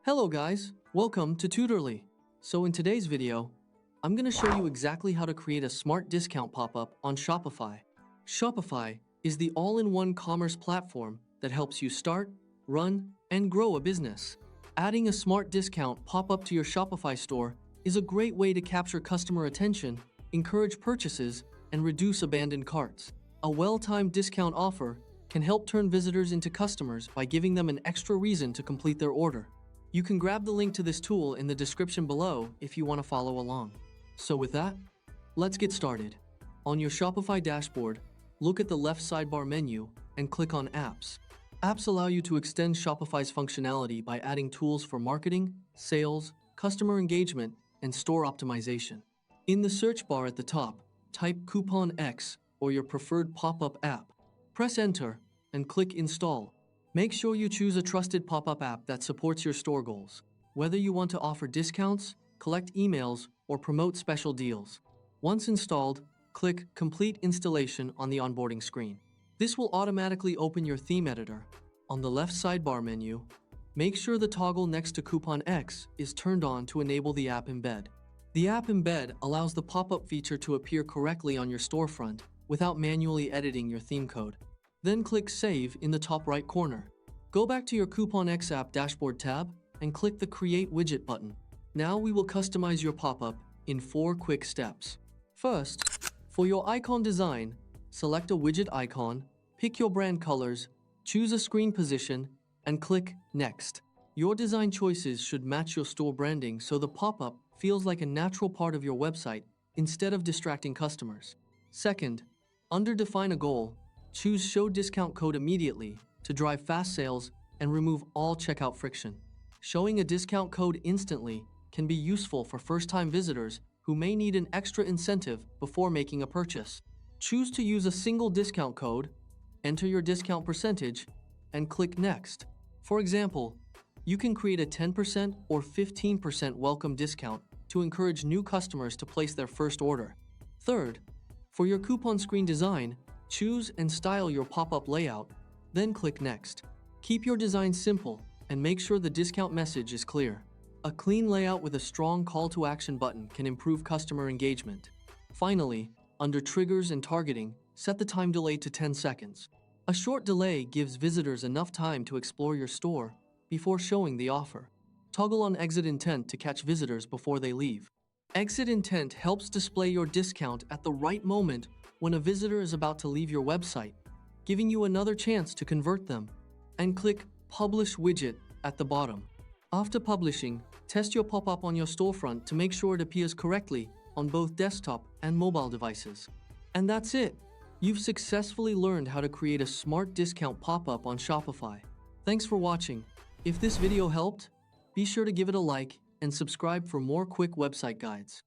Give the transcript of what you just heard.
Hello guys, welcome to Tutorly. So in today's video, I'm going to show you exactly how to create a smart discount pop-up on Shopify. Shopify is the all-in-one commerce platform that helps you start, run, and grow a business. Adding a smart discount pop-up to your Shopify store is a great way to capture customer attention, encourage purchases, and reduce abandoned carts. A well-timed discount offer can help turn visitors into customers by giving them an extra reason to complete their order. You can grab the link to this tool in the description below if you want to follow along. So with that, let's get started. On your Shopify dashboard, look at the left sidebar menu and click on Apps. Apps allow you to extend Shopify's functionality by adding tools for marketing, sales, customer engagement, and store optimization. In the search bar at the top, type Coupon X or your preferred pop-up app. Press Enter and click Install. Make sure you choose a trusted pop-up app that supports your store goals, whether you want to offer discounts, collect emails, or promote special deals. Once installed, click Complete Installation on the onboarding screen. This will automatically open your theme editor. On the left sidebar menu, make sure the toggle next to Coupon X is turned on to enable the app embed. The app embed allows the pop-up feature to appear correctly on your storefront without manually editing your theme code. Then click Save in the top right corner. Go back to your Coupon X app dashboard tab and click the Create Widget button. Now we will customize your pop-up in 4 quick steps. First, for your icon design, select a widget icon, pick your brand colors, choose a screen position, and click Next. Your design choices should match your store branding so the pop-up feels like a natural part of your website instead of distracting customers. Second, under Define a Goal, choose Show Discount Code Immediately to drive fast sales and remove all checkout friction. Showing a discount code instantly can be useful for first-time visitors who may need an extra incentive before making a purchase. Choose to use a single discount code, enter your discount percentage, and click Next. For example, you can create a 10% or 15% welcome discount to encourage new customers to place their first order. Third, for your coupon screen design, choose and style your pop-up layout, then click Next. Keep your design simple and make sure the discount message is clear. A clean layout with a strong call to action button can improve customer engagement. Finally, under Triggers and Targeting, set the time delay to 10 seconds. A short delay gives visitors enough time to explore your store before showing the offer. Toggle on Exit Intent to catch visitors before they leave. Exit Intent helps display your discount at the right moment when a visitor is about to leave your website, giving you another chance to convert them. And click Publish Widget at the bottom. After publishing, test your pop-up on your storefront to make sure it appears correctly on both desktop and mobile devices. And that's it! You've successfully learned how to create a smart discount pop-up on Shopify. Thanks for watching. If this video helped, be sure to give it a like and subscribe for more quick website guides.